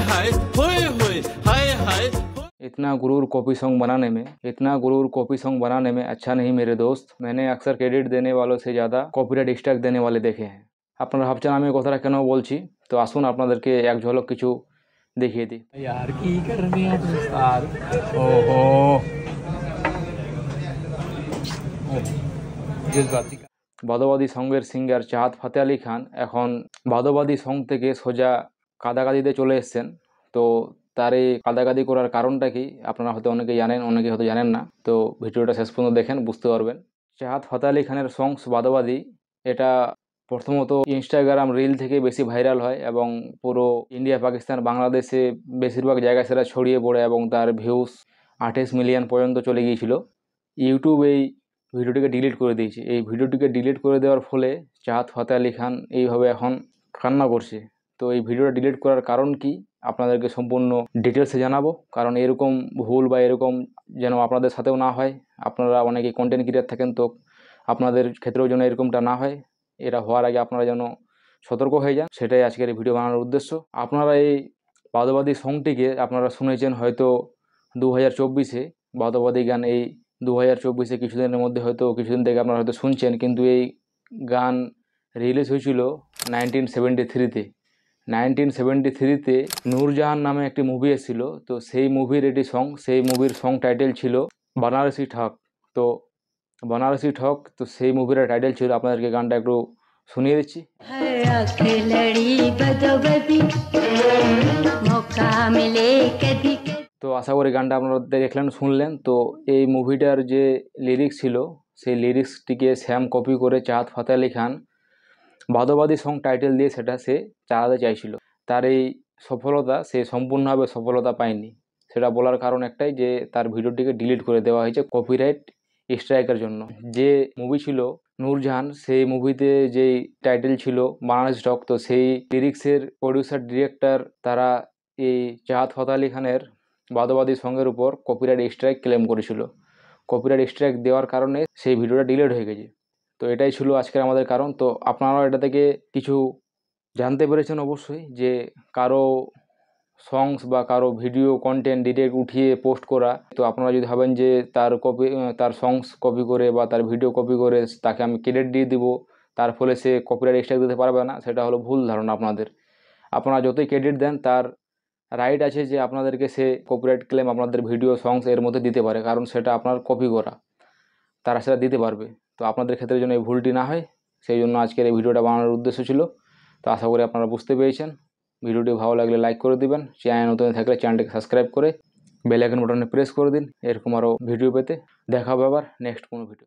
हाय होए होए हाय हाय। इतना गुरूर कॉपी सॉन्ग बनाने में अच्छा नहीं मेरे दोस्त। मैंने अक्सर क्रेडिट देने वालों से ज़्यादा कॉपीराइट स्ट्राइक देने वाले देखे हैं। আপনারা ভাবছেন আমি কথাটা কেন বলছি, তো আসুন আপনাদেরকে এক ঝলক কিছু দেখিয়ে দিই। यार की कर रहे हैं आप उस्ताद। ओहो जज्बाती বাদবাদী সঙ্গের সিঙ্গার চাহাত ফাতে আলী খান এখন বাদবাদী সং থেকে সোজা কাদাকাদিতে চলে এসেছেন। তো তার এই কাদাকাদি করার কারণটা কি আপনারা হয়তো অনেকেই জানেন, অনেকে হয়তো জানেন না। তো ভিডিওটা শেষ পর্যন্ত দেখেন, বুঝতে পারবেন। চাহাত ফাতে আলী খানের সংস বাদবাদী, এটা প্রথমত ইনস্টাগ্রাম রিল থেকে বেশি ভাইরাল হয় এবং পুরো ইন্ডিয়া, পাকিস্তান, বাংলাদেশে বেশিরভাগ জায়গায় সেটা ছড়িয়ে পড়ে এবং তার ভিউস 28 মিলিয়ন পর্যন্ত চলে গিয়েছিল। ইউটিউব এই ভিডিওটিকে ডিলিট করে দিয়েছে। এই ভিডিওটিকে ডিলিট করে দেওয়ার ফলে চাহাত ফাতে আলী খান এইভাবে এখন কান্না করছে। তো এই ভিডিওটা ডিলিট করার কারণ কি আপনাদেরকে সম্পূর্ণ ডিটেলসে জানাবো, কারণ এরকম ভুল বা এরকম যেন আপনাদের সাথেও না হয়। আপনারা অনেকেই কন্টেন্ট ক্রিয়েটর থাকেন, তো আপনাদের ক্ষেত্রেও যেন এরকমটা না হয়, এটা হওয়ার আগে আপনারা যেন সতর্ক হয়ে যান, সেটাই আজকের এই ভিডিও বানানোর উদ্দেশ্য। আপনারা এই বাদবাদী সংটিকে আপনারা শুনেছেন হয়তো 2024-এ বাদবাদী গান, এই 2024-এ কিছুদিনের মধ্যে হয়তো কিছুদিন থেকে আপনারা হয়তো শুনছেন, কিন্তু এই গান রিলিজ হয়েছিল 1973-তে। 1973-তে নূরজাহান নামে একটি মুভি এসেছিল। তো সেই মুভির এটি সং, সেই মুভির সং টাইটেল ছিল বানারসি ঠক। তো বানারসি ঠক, তো সেই মুভির টাইটেল ছিল। আপনাদেরকে গানটা একটু শুনিয়ে দিচ্ছি। তো আশা করি গানটা আপনারা দেখলেন, শুনলেন। তো এই মুভিটার যে লিরিক্স ছিল, সেই লিরিক্সটিকে শ্যাম কপি করে চাহাত ফাতে আলী খান বাদবাদী সং টাইটেল দিয়ে সেটা সে চালাতে চাইছিল। তার এই সফলতা সে সম্পূর্ণভাবে সফলতা পায়নি। সেটা বলার কারণ একটাই, যে তার ভিডিওটিকে ডিলিট করে দেওয়া হয়েছে কপিরাইট স্ট্রাইকের জন্য। যে মুভি ছিল নূরজাহান, সেই মুভিতে যেই টাইটেল ছিল বানারসি ঠক, তো সেই লিরিক্সের প্রডিউসার, ডিরেক্টর তারা এই চাহাত ফাতে আলী খানের বাদবাদী সঙ্গের উপর কপিরাইট স্ট্রাইক ক্লেম করেছিল। কপিরাইট স্ট্রাইক দেওয়ার কারণে সেই ভিডিওটা ডিলিট হয়ে গেছে। তো এটাই ছিল আজকের আমাদের কারণ। তো আপনারাও এটা থেকে কিছু জানতে পেরেছেন অবশ্যই, যে কারো সংস বা কারো ভিডিও কন্টেন্ট ডিরেক্ট উঠিয়ে পোস্ট করা। তো আপনারা যদি ভাবেন যে তার সংস কপি করে বা তার ভিডিও কপি করে তাকে আমি ক্রেডিট দিয়ে দিব, তার ফলে সে কপিরাইট স্ট্রাইক দিতে পারবে না, সেটা হলো ভুল ধারণা আপনাদের। আপনারা যতই ক্রেডিট দেন, তার রাইট আছে যে আপনাদেরকে সে কপিরাইট ক্লেম আপনাদের ভিডিও সংস এর মধ্যে দিতে পারে, কারণ সেটা আপনার কপি করা, তারা সেটা দিতে পারবে। তো আপনাদের ক্ষেত্রে যেন এই ভুলটি না হয়, সেই জন্য আজকের এই ভিডিওটা বানানোর উদ্দেশ্য ছিল। তো আশা করি আপনারা বুঝতে পেরেছেন। ভিডিওটি ভালো লাগলে লাইক করে দিবেন, চ্যানেল নতুন থাকলে চ্যানেলটিকে সাবস্ক্রাইব করে বেল আইকন বাটনে প্রেস করে দিন এরকম আরও ভিডিও পেতে। দেখা হবে আবার নেক্সট কোনো ভিডিও।